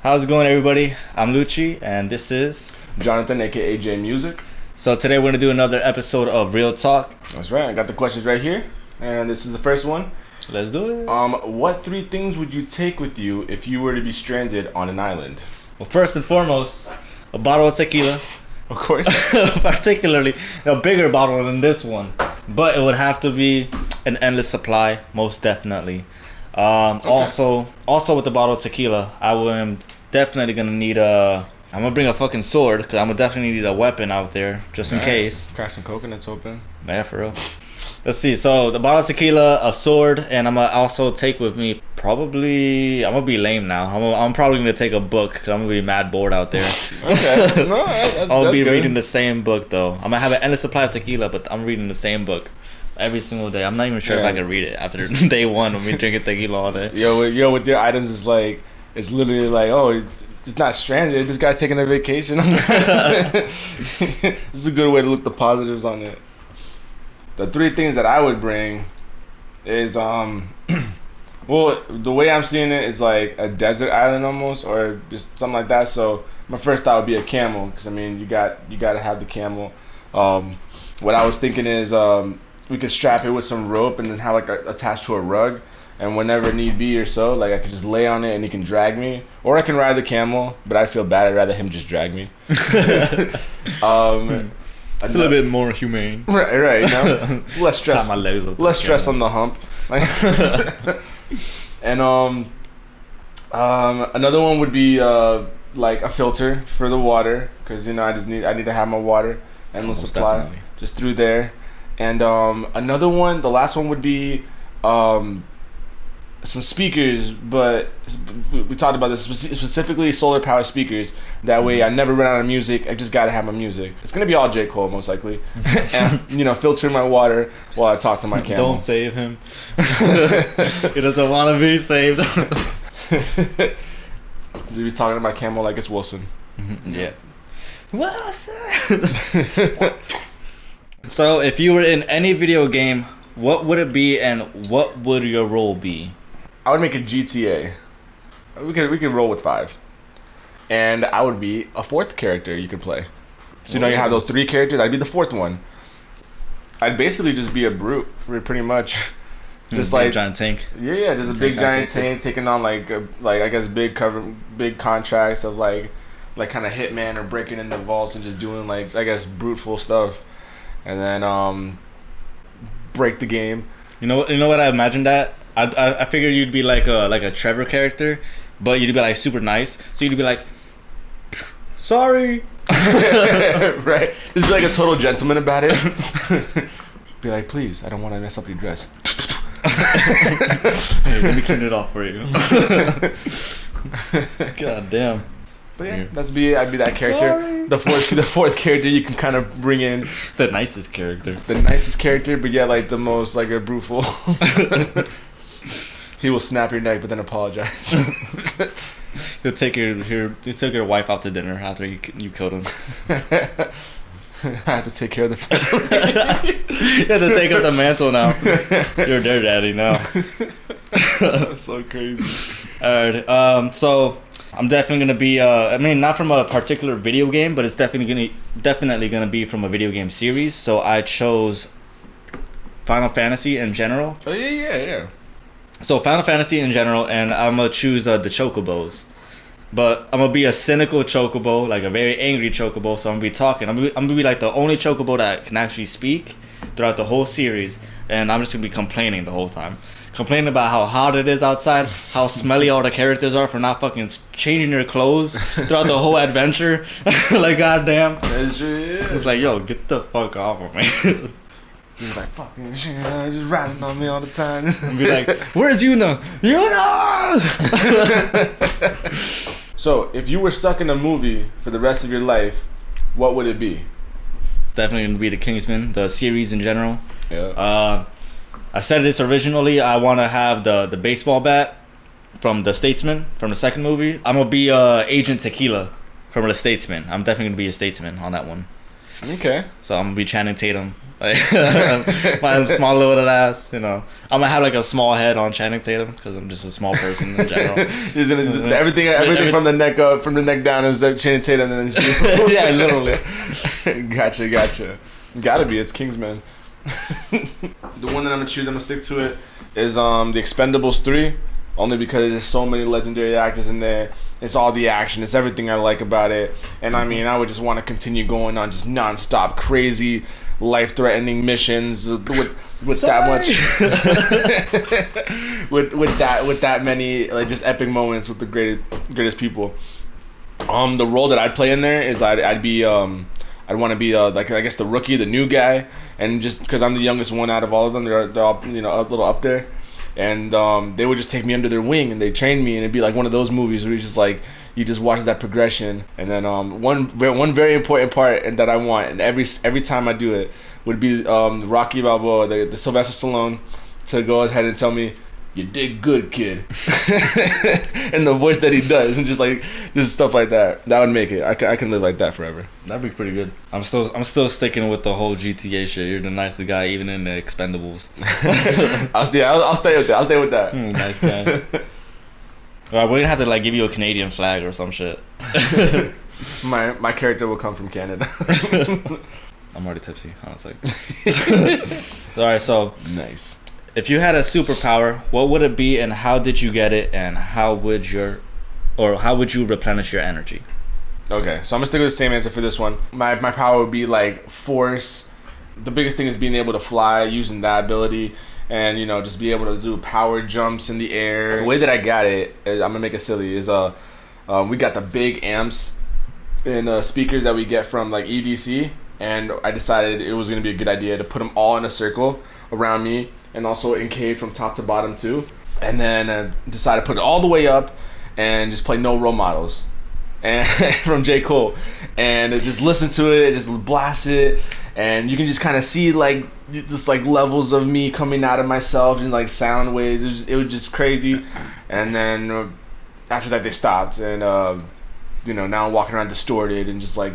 How's it going, everybody? I'm Lucci, and this is Jonathan, aka J Muzik. So today we're gonna do another episode of Real Talk. That's right. I got the questions right here, and this is the first one. Let's do it. What 3 things would you take with you if you were to be stranded on an island? Well, first and foremost, a bottle of tequila. Of course. Particularly a bigger bottle than this one, but it would have to be an endless supply, most definitely. Okay. Also with the bottle of tequila, I am definitely gonna need I'm gonna bring a fucking sword because I'm gonna definitely need a weapon out there just in case. Crack some coconuts open. Yeah, for real. Let's see. So the bottle of tequila, a sword, and I'm gonna also take with me probably. I'm gonna be lame now. I'm probably gonna take a book because I'm gonna be mad bored out there. Okay. No, I'll be good. reading the same book though. I'm gonna have an endless supply of tequila, but I'm reading the same book every single day. I'm not even sure if I can read it after day one when we drinking tequila all day. Yo, with your items is like it's literally like it's not stranded. This guy's taking a vacation. This is a good way to look the positives on it. The 3 things that I would bring is well, the way I'm seeing it is like a desert island almost, or just something like that. So my first thought would be a camel, because I mean you got to have the camel. What I was thinking is we could strap it with some rope and then have like attached to a rug, and whenever need be or so, like I could just lay on it and he can drag me, or I can ride the camel. But I'd feel bad. I'd rather him just drag me. It's a little bit more humane. Right. You know? Less stress. Less stress on the hump. And another one would be like a filter for the water, because I need to have my water, endless supply, definitely. Just through there. And another one, the last one would be some speakers, but we talked about this, specifically solar power speakers. That way I never run out of music. I just gotta have my music. It's gonna be all J. Cole most likely. And filter my water while I talk to my camel. Don't save him. He doesn't want to be saved. You be talking to my camel like it's Wilson. Yeah. Wilson. So if you were in any video game, what would it be, and what would your role be? I would make a GTA. We could roll with 5, and I would be a 4th character you could play. So you have those 3 characters. I'd be the 4th one. I'd basically just be a brute, pretty much. Just like giant tank. Yeah, just a big giant tank taking on like I guess big contracts of like kind of hitman or breaking into vaults and just doing like I guess bruteful stuff, and then break the game. You know what I imagined that? I figured you'd be like a Trevor character, but you'd be like super nice. So you'd be like, sorry. Right. Just be like a total gentleman about it. Be like, please, I don't want to mess up your dress. Hey, let me clean it off for you. God damn. But yeah, I'd be that character. Sorry. The fourth character you can kind of bring in. The nicest character. But yeah, like the most like a brutal. He will snap your neck, but then apologize. He'll take your wife out to dinner after you killed him. I have to take care of the family. You have to take up the mantle now. You're their daddy now. That's so crazy. Alright, so I'm definitely gonna be not from a particular video game, but it's definitely gonna be from a video game series. So I chose Final Fantasy in general. Oh yeah. So Final Fantasy in general, and I'm gonna choose the Chocobos. But I'm gonna be a cynical chocobo, like a very angry chocobo. So I'm gonna be talking. I'm gonna be like the only chocobo that can actually speak throughout the whole series, and I'm just gonna be complaining the whole time, complaining about how hot it is outside, how smelly all the characters are for not fucking changing their clothes throughout the whole adventure. Like goddamn, it's like, yo, get the fuck off of me. He's like, fucking shit, just riding on me all the time. And be like, where's Yuna? Yuna! So, if you were stuck in a movie for the rest of your life, what would it be? Definitely gonna be the Kingsman, the series in general. Yeah. I said this originally. I want to have the baseball bat from the Statesman from the second movie. I'm gonna be Agent Tequila from the Statesman. I'm definitely gonna be a statesman on that one. Okay. So I'm gonna be Channing Tatum. Like my small little ass, you know. I'm gonna have like a small head on Channing Tatum because I'm just a small person in general. You're gonna, everything from the neck up, from the neck down is Channing Tatum, and then just Yeah, literally. Gotcha. Gotta be. It's Kingsman. The one that I'm gonna stick to it is the Expendables 3. Only because there's so many legendary actors in there. It's all the action. It's everything I like about it. And I mean, I would just want to continue going on just non-stop, crazy, life-threatening missions with that much, with that many like just epic moments with the greatest people. The role that I'd play in there is I'd want to be like I guess the rookie, the new guy, and just because I'm the youngest one out of all of them, they're all a little up there. And they would just take me under their wing and they train me, and it'd be like one of those movies where you just watch that progression. And then one very important part and that I want, and every time I do it, would be Rocky Balboa, the Sylvester Stallone, to go ahead and tell me, "You did good, kid," and the voice that he does, and just stuff like that. That would make it. I can live like that forever. That'd be pretty good. I'm still sticking with the whole GTA shit. You're the nicest guy, even in the Expendables. I'll stay with that. I'll stay with that. Nice guy. Well, we're gonna have to like give you a Canadian flag or some shit. My character will come from Canada. I'm already tipsy. Honestly. All right, so nice. If you had a superpower, what would it be, and how did you get it, and how would you replenish your energy? Okay, so I'm gonna stick with the same answer for this one. My power would be like force. The biggest thing is being able to fly, using that ability, and just be able to do power jumps in the air. The way that I got it, I'm gonna make it silly, is we got the big amps and speakers that we get from like EDC, and I decided it was gonna be a good idea to put them all in a circle around me, and also encaved from top to bottom too. And then I decided to put it all the way up and just play No Role Models and from J. Cole, and just listen to it, just blast it, and you can just kind of see like just like levels of me coming out of myself and like sound waves. It was just crazy. And then after that they stopped, and now I'm walking around distorted and just like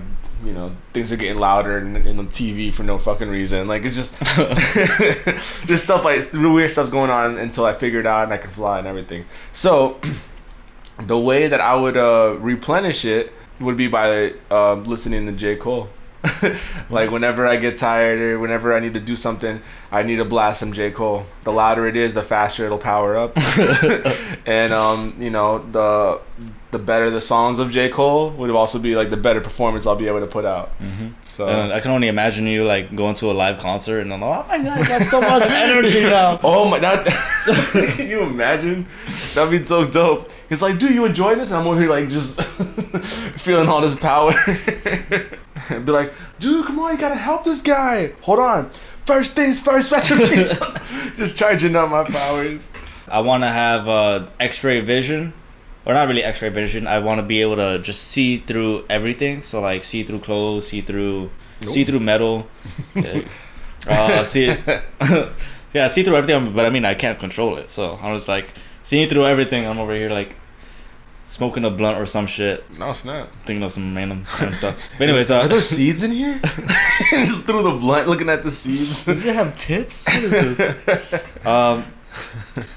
things are getting louder in the TV for no fucking reason. Like it's just just stuff like weird stuff's going on until I figure it out and I can fly and everything. So the way that I would replenish it would be by listening to J. Cole. Like whenever I get tired or whenever I need to do something, I need to blast some J. Cole. The louder it is, the faster it'll power up. And the better the songs of J. Cole would also be like the better performance I'll be able to put out. Mm-hmm. So I can only imagine you like going to a live concert and I'm like, oh my god, I got so much energy now. Oh my god. Can you imagine? That'd be so dope. It's like, dude, you enjoy this? And I'm over here like just feeling all this power. And be like, dude, come on, you gotta help this guy. Hold on. First things first, recipes. Just charging up my powers. I want to have X-ray vision. Or not really X-ray vision. I want to be able to just see through everything. So like see through clothes, see through metal. See through everything. But I mean, I can't control it. So I'm just like seeing through everything. I'm over here like smoking a blunt or some shit. No, it's not. Thinking of some random stuff. But anyways, are there seeds in here? Just through the blunt, looking at the seeds. Does it have tits? What is this?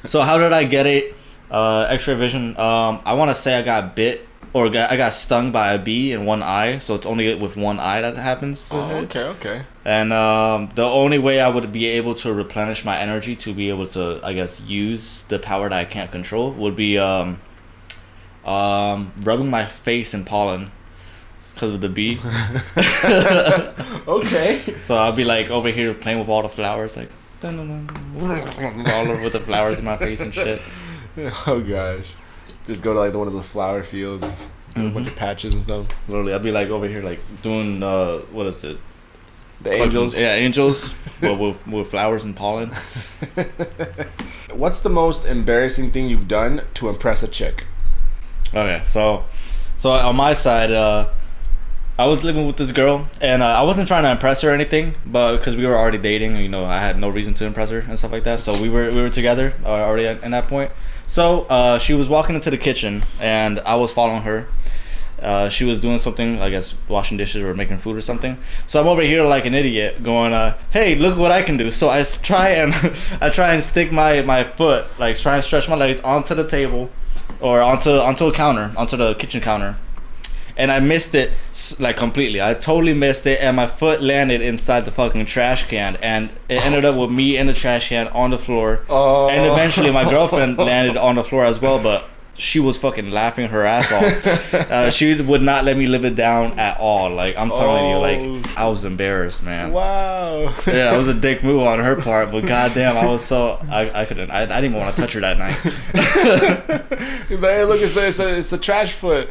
So how did I get it? X-ray vision. I want to say I got bit or I got stung by a bee in one eye, so it's only with one eye that happens. Okay. And the only way I would be able to replenish my energy to be able to, I guess, use the power that I can't control would be rubbing my face in pollen because of the bee. Okay. So I'll be like over here playing with all the flowers, like all over with the flowers in my face and shit. Oh gosh, just go to like one of those flower fields, a bunch of patches and stuff. Literally, I'll be like over here like doing what is it? The angels. Yeah, angels. with flowers and pollen. What's the most embarrassing thing you've done to impress a chick? Okay, so on my side, I was living with this girl, and I wasn't trying to impress her or anything, but because we were already dating, I had no reason to impress her and stuff like that. So we were together already at that point. So she was walking into the kitchen, and I was following her, She was doing something, I guess, washing dishes or making food or something. So I'm over here like an idiot, going, "Hey, look what I can do!" So I try and stick my foot, like try and stretch my legs onto the table, or onto a counter, onto the kitchen counter, and I missed it like completely. I totally missed it, and my foot landed inside the fucking trash can, and it ended up with me in the trash can on the floor. Oh. And eventually my girlfriend landed on the floor as well, but she was fucking laughing her ass off. She would not let me live it down at all. Like, I'm telling you, like, I was embarrassed, man. Wow. Yeah, it was a dick move on her part, but goddamn, I was so I couldn't. I didn't even want to touch her that night. But hey, look, it's a trash foot.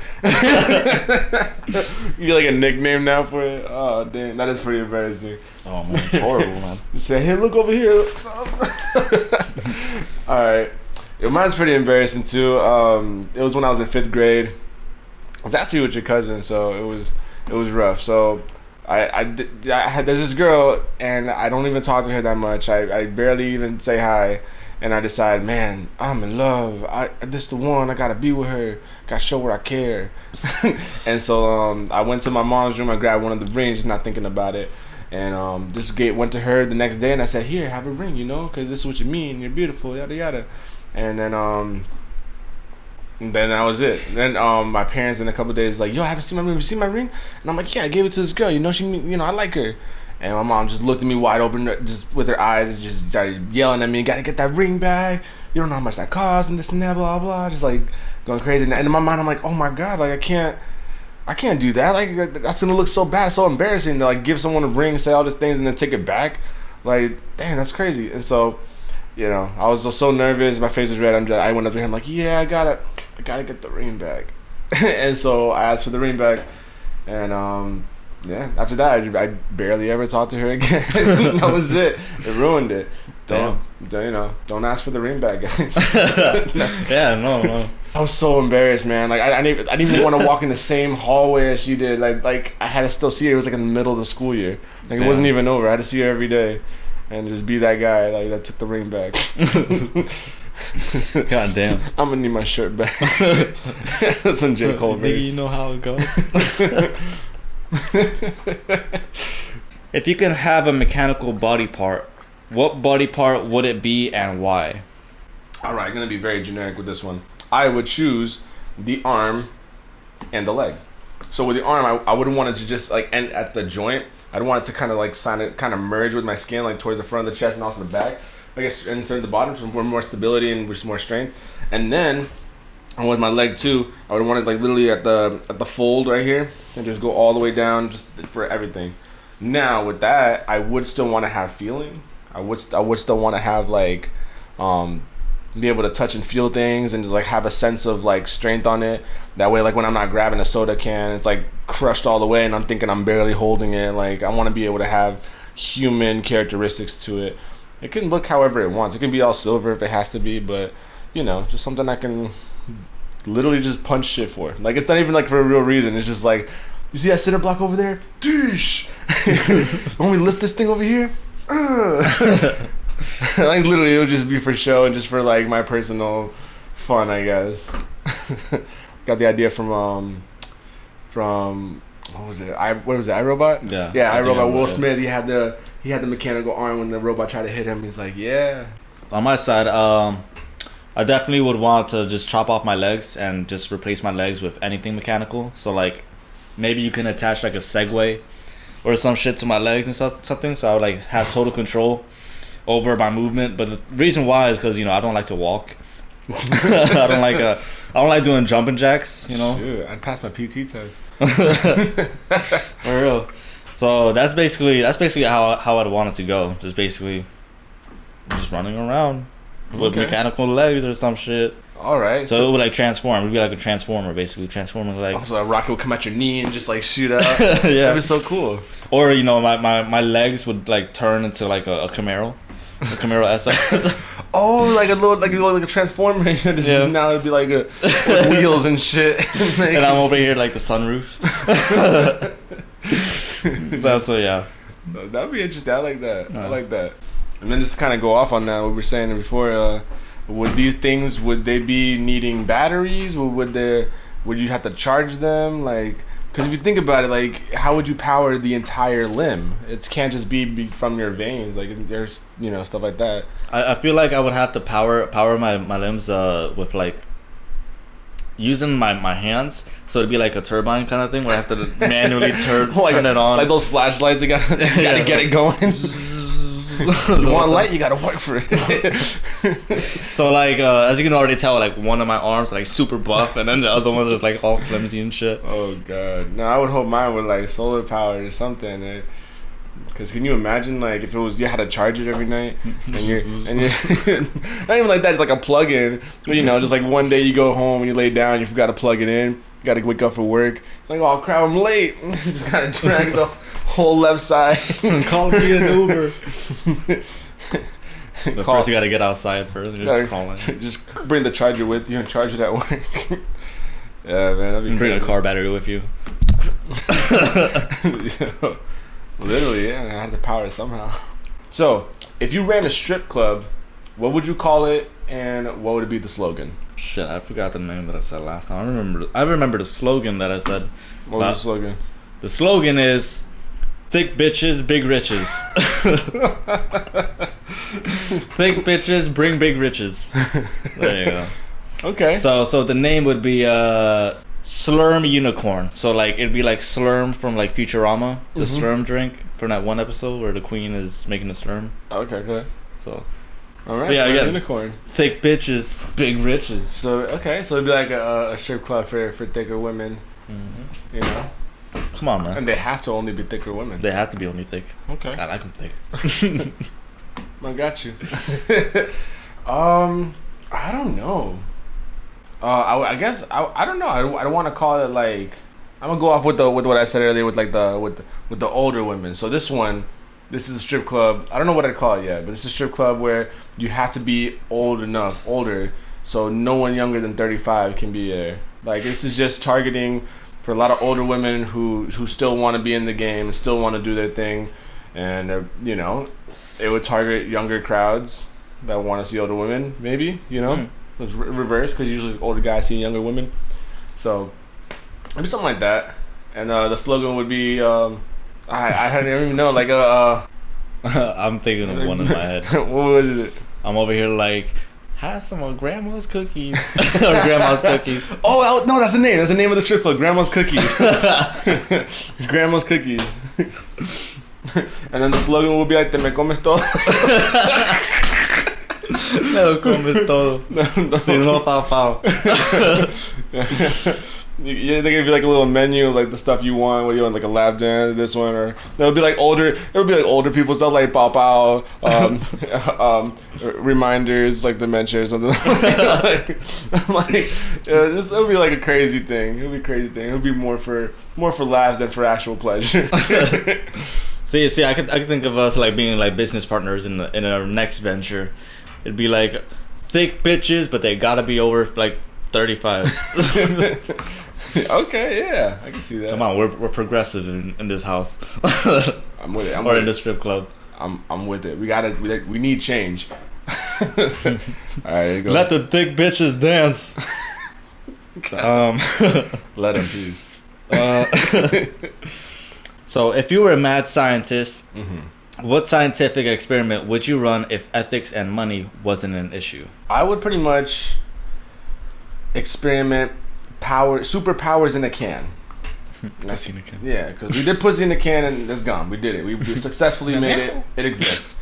You like a nickname now for it? Oh damn, that is pretty embarrassing. Oh man, it's horrible, man. You say, hey, look over here. All right. Yeah, mine's pretty embarrassing too. It was when I was in 5th grade. I was actually with your cousin, so it was rough. So I had there's this girl, and I don't even talk to her that much. I barely even say hi, and I decide, man, I'm in love. This the one. I gotta be with her. Gotta show her I care. And so I went to my mom's room. I grabbed one of the rings, just not thinking about it. And this went to her the next day, and I said, here, have a ring, because this is what you mean. You're beautiful, yada yada. And then that was it. Then my parents in a couple of days like, yo, I haven't seen my ring. Have you seen my ring? And I'm like, yeah, I gave it to this girl. I like her. And my mom just looked at me wide open, just with her eyes, and just started yelling at me, gotta get that ring back. You don't know how much that costs, and this and that, blah blah. Just like going crazy. And in my mind, I'm like, oh my god, like I can't do that. Like that's gonna look so bad, so embarrassing to like give someone a ring, say all these things, and then take it back. Like, damn, that's crazy. And so, I was so nervous. My face was red. I went up to him like, yeah, I gotta get the ring back. And so I asked for the ring back, and after that, I barely ever talked to her again. That was it. It ruined it. Don't ask for the ring back, guys. Yeah, no. I was so embarrassed, man. Like I didn't even want to walk in the same hallway as she did. Like I had to still see her. It was like in the middle of the school year. Like it wasn't even over. I had to see her every day. And just be that guy like that took the ring back. God damn. I'm gonna need my shirt back. Some J Cole verse. Nigga, you know how it goes. If you can have a mechanical body part, what body part would it be and why? Alright, I'm gonna be very generic with this one. I would choose the arm and the leg. So with the arm, I wouldn't want it to just like end at the joint. I'd want it to kind of merge with my skin, like towards the front of the chest and also the back. I guess and towards the bottom, for more stability and with more strength. And then with my leg too, I would want it like literally at the fold right here, and just go all the way down, just for everything. Now with that, I would still want to have feeling. I would still want to have like be able to touch and feel things and just like have a sense of like strength on it. That way, like when I'm not grabbing a soda can, it's like crushed all the way and I'm thinking I'm barely holding it. Like I want to be able to have human characteristics to it. It can look however it wants. It can be all silver if it has to be, but just something I can literally just punch shit for. Like it's not even like for a real reason. It's just like, you see that cinder block over there? Doosh! When we lift this thing over here? Like literally, it would just be for show and just for like my personal fun, I guess. Got the idea from what was it? iRobot? Yeah, iRobot. Will Smith. He had the mechanical arm when the robot tried to hit him. He's like, yeah. On my side, I definitely would want to just chop off my legs and just replace my legs with anything mechanical. So like, maybe you can attach like a Segway or some shit to my legs and something. So I would like have total control over my movement. But the reason why is because I don't like to walk. I don't like doing jumping jacks. Shoot, I passed my PT test. For real. So that's basically how I'd want it to go. Just running around with mechanical legs or some shit. All right. So it would like transform. It would be like a transformer, basically transforming legs. Also, a rocket would come at your knee and just like shoot out. Yeah, that'd be so cool. Or my legs would like turn into like a Camaro. A Camaro SX. Oh, like a transformer. Now it'd be like with wheels and shit. And I'm over here like the sunroof. So yeah. That'd be interesting. I like that. I like that. And then just kind of go off on that, what we were saying before. Would these things, would they be needing batteries? Or would they would you have to charge them? Like, because if you think about it, like, how would you power the entire limb? It can't just be from your veins. Like, there's, you know, stuff like that. I feel like I would have to power my limbs with like using my hands, so it'd be like a turbine kind of thing where I have to manually turn it on. Like those flashlights, you gotta get it going. You want light, you gotta work for it. So like as you can already tell, like one of my arms like super buff, and then the other one's just like all flimsy and shit. Oh god, no! I would hope mine would like solar powered or something. Because can you imagine like if it was you had to charge it every night and you're not even like that, it's like a plug-in. You know, just like one day you go home and you lay down, you forgot to plug it in. You got to wake up for work. Like, oh crap, I'm late. Just gotta drag the whole left side. Call me an Uber. But first you gotta get outside first. Just call it. Just bring the charger with you and charge it at work. Yeah, man. That'd be bring a car battery with you. Literally, yeah. I had to power it somehow. So, if you ran a strip club, what would you call it, and what would it be the slogan? Shit, I forgot the name that I said last time. I remember the slogan that I said. What was the slogan? The slogan is thick bitches, big riches. Thick bitches, bring big riches. There you go. Okay. So the name would be Slurm Unicorn. So like it'd be like Slurm from like Futurama, the Slurm drink from that one episode where the queen is making a Slurm. Okay, good. So all right, yeah, Slurm Unicorn. Thick bitches, big riches. So okay, so it'd be like a strip club for thicker women. Mm-hmm. You know. Come on, man. And they have to only be thicker women. They have to be only thick. Okay. God, I can thick. I got you. I don't know. I guess I don't know. I don't want to call it like. I'm gonna go off with what I said earlier with like with the older women. So this is a strip club. I don't know what I'd call it yet, but it's a strip club where you have to be older, so no one younger than 35 can be there. Like this is just targeting for a lot of older women who still want to be in the game and still want to do their thing, and you know, it would target younger crowds that want to see older women. Maybe Let's reverse, because usually older guys see younger women. So maybe something like that. And the slogan would be I don't even know, like I'm thinking of one in my head. What was it? I'm over here like, have some of Grandma's cookies. Or Grandma's cookies. Oh no, that's the name. That's the name of the strip club. Grandma's Cookies. Grandma's Cookies. And then the slogan would be like, "Te me comes todo." Me lo comes todo. Si no, pao. Yeah, they give you like a little menu of like the stuff you want. What you want, like a lap dance, this one, or that would be like older. It would be like older people stuff, like pao, reminders, like dementia or something. Just it would be like a crazy thing. It would be a crazy thing. It would be more for laughs than for actual pleasure. See, I could think of us like being like business partners in our next venture. It'd be like thick bitches, but they gotta be over like 35. Okay, yeah, I can see that. Come on, we're progressive in this house. I'm with it. Or in the strip club. I'm with it. We need change. All right, go. Let the thick bitches dance. Let them, please. So, if you were a mad scientist, what scientific experiment would you run if ethics and money wasn't an issue? I would pretty much experiment superpowers in a can. Pussy in a can. Yeah, because we did pussy in a can and it's gone. We did it. We successfully made it. It exists.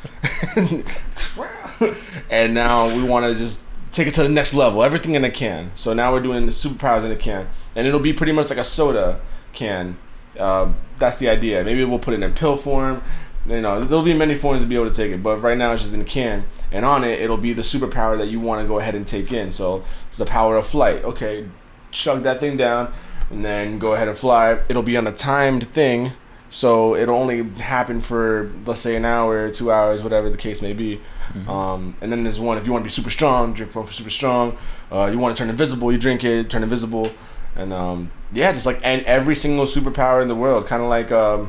And now we want to just take it to the next level. Everything in a can. So now we're doing the superpowers in a can. And it'll be pretty much like a soda can. That's the idea. Maybe we'll put it in pill form. You know, there'll be many forms to be able to take it, but right now it's just in a can, and on it it'll be the superpower that you want to go ahead and take in. So it's the power of flight. Okay, chug that thing down, and then go ahead and fly. It'll be on a timed thing, so it'll only happen for, let's say, an hour, 2 hours, whatever the case may be. And then there's one, if you want to be super strong, drink for super strong. You want to turn invisible, you drink it, turn invisible. And yeah, just like and every single superpower in the world, kind of like kind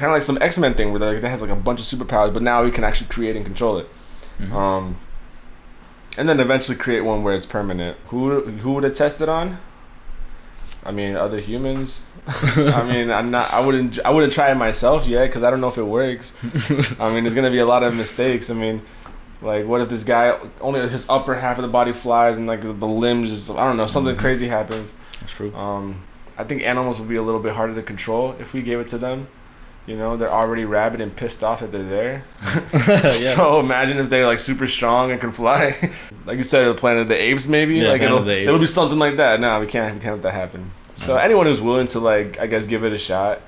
of like some X-Men thing where that has like a bunch of superpowers, but now we can actually create and control it. And then eventually create one where it's permanent. Who would it test it on? I mean, other humans. I mean, I wouldn't try it myself yet because I don't know if it works. I mean, there's gonna be a lot of mistakes. I mean, like, what if this guy only his upper half of the body flies and like the limbs just, I don't know, something crazy happens. That's true. I think animals would be a little bit harder to control if we gave it to them. You know, they're already rabid and pissed off that they're there. Yeah. So imagine if they're like super strong and can fly. Like you said, the Planet of the Apes, maybe. Yeah, like Planet of the Apes. it'll be something like that. No, we can't let that happen. So anyone who's willing to, like, I guess, give it a shot,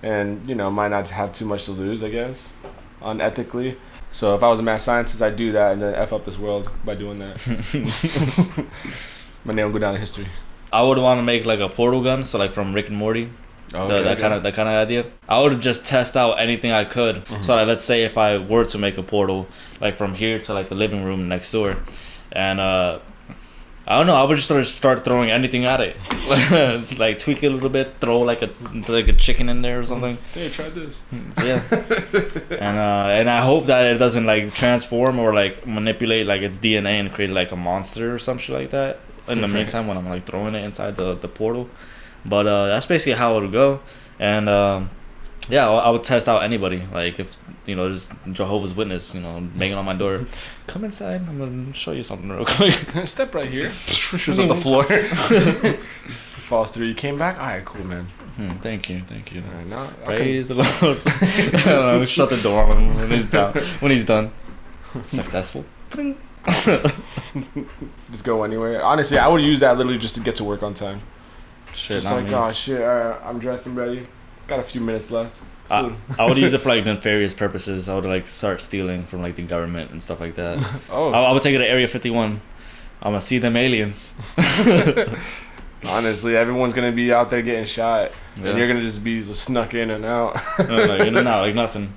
and you know, might not have too much to lose, I guess, unethically. So if I was a mad scientist, I'd do that and then F up this world by doing that. My name will go down in history. I would want to make like a portal gun, so like from Rick and Morty. That kind of idea. I would just test out anything I could. So like, let's say if I were to make a portal like from here to like the living room next door, and I don't know, I would just start throwing anything at it, like tweak it a little bit, throw like a chicken in there or something. Hey, try this. Yeah. And I hope that it doesn't like transform or like manipulate like its DNA and create like a monster or some shit like that. In the meantime, when I'm like throwing it inside the portal. But that's basically how it would go. And yeah, I would test out anybody. Like if, you know, just Jehovah's Witness, you know, banging on my door, come inside, I'm gonna show you something real quick. Step right here. Shoes on the floor. Falls through. You came back? Alright, cool, man. Thank you. Right, now, Praise the Lord. Shut the door on him when he's done. Successful. Just go anywhere. Honestly, I would use that literally just to get to work on time. Shit, just like, oh shit, I'm dressed and ready. Got a few minutes left. I would use it for like nefarious purposes. I would like start stealing from like the government and stuff like that. I would take it to Area 51. I'm gonna see them aliens. Honestly, everyone's gonna be out there getting shot, and you're gonna just be snuck in and out. Like, in and out like nothing.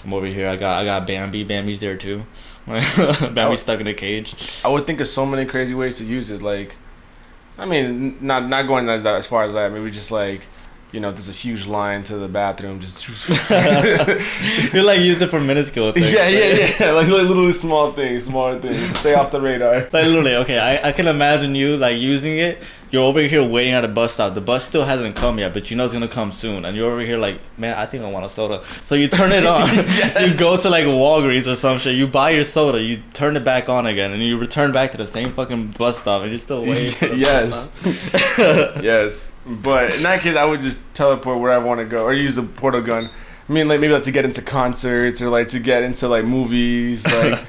I'm over here. I got Bambi. Bambi's there too. Bambi's stuck in a cage. I would think of so many crazy ways to use it. Like, I mean, not going as far as that. Maybe just like, you know, if there's a huge line to the bathroom, just you like use it for minuscule things. Yeah. Like literally smaller things. Stay off the radar. Like literally, okay, I can imagine you like using it. You're over here waiting at a bus stop. The bus still hasn't come yet, but you know it's gonna come soon. And you're over here like, man, I think I want a soda. So you turn it on. Yes. You go to like Walgreens or some shit. You buy your soda. You turn it back on again, and you return back to the same fucking bus stop, and you're still waiting. For the bus stop. Yes. But in that case, I would just teleport where I want to go, or use the portal gun. I mean, like maybe like to get into concerts or like to get into like movies. Like,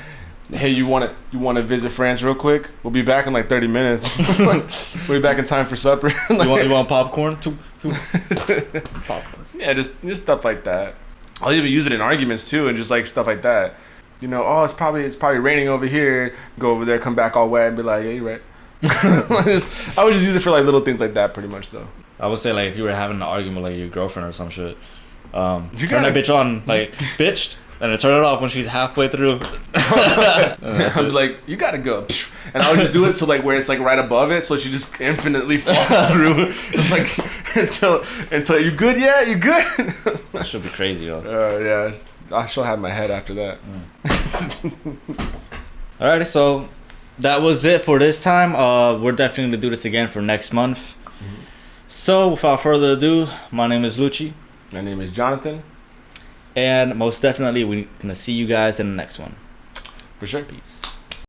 hey, you want to visit France real quick? We'll be back in like 30 minutes. We'll be back in time for supper. Like, you want popcorn? Two. Popcorn. Yeah, just stuff like that. I'll even use it in arguments too, and just like stuff like that. You know, oh, it's probably raining over here. Go over there, come back all wet, and be like, yeah, you're right. I would just use it for like little things like that, pretty much though. I would say like if you were having an argument with like your girlfriend or some shit, turn that bitch on, like bitched, and then turn it off when she's halfway through. I'm like, you gotta go, and I would just do it so like where it's like right above it, so she just infinitely falls through. It's like until you good yet? You good? That should be crazy, yo. Yeah, I shall have my head after that. Alrighty, so that was it for this time. We're definitely gonna do this again for next month. So without further ado, my name is Lucci. My name is Jonathan. And most definitely we're gonna see you guys in the next one. For sure. Peace.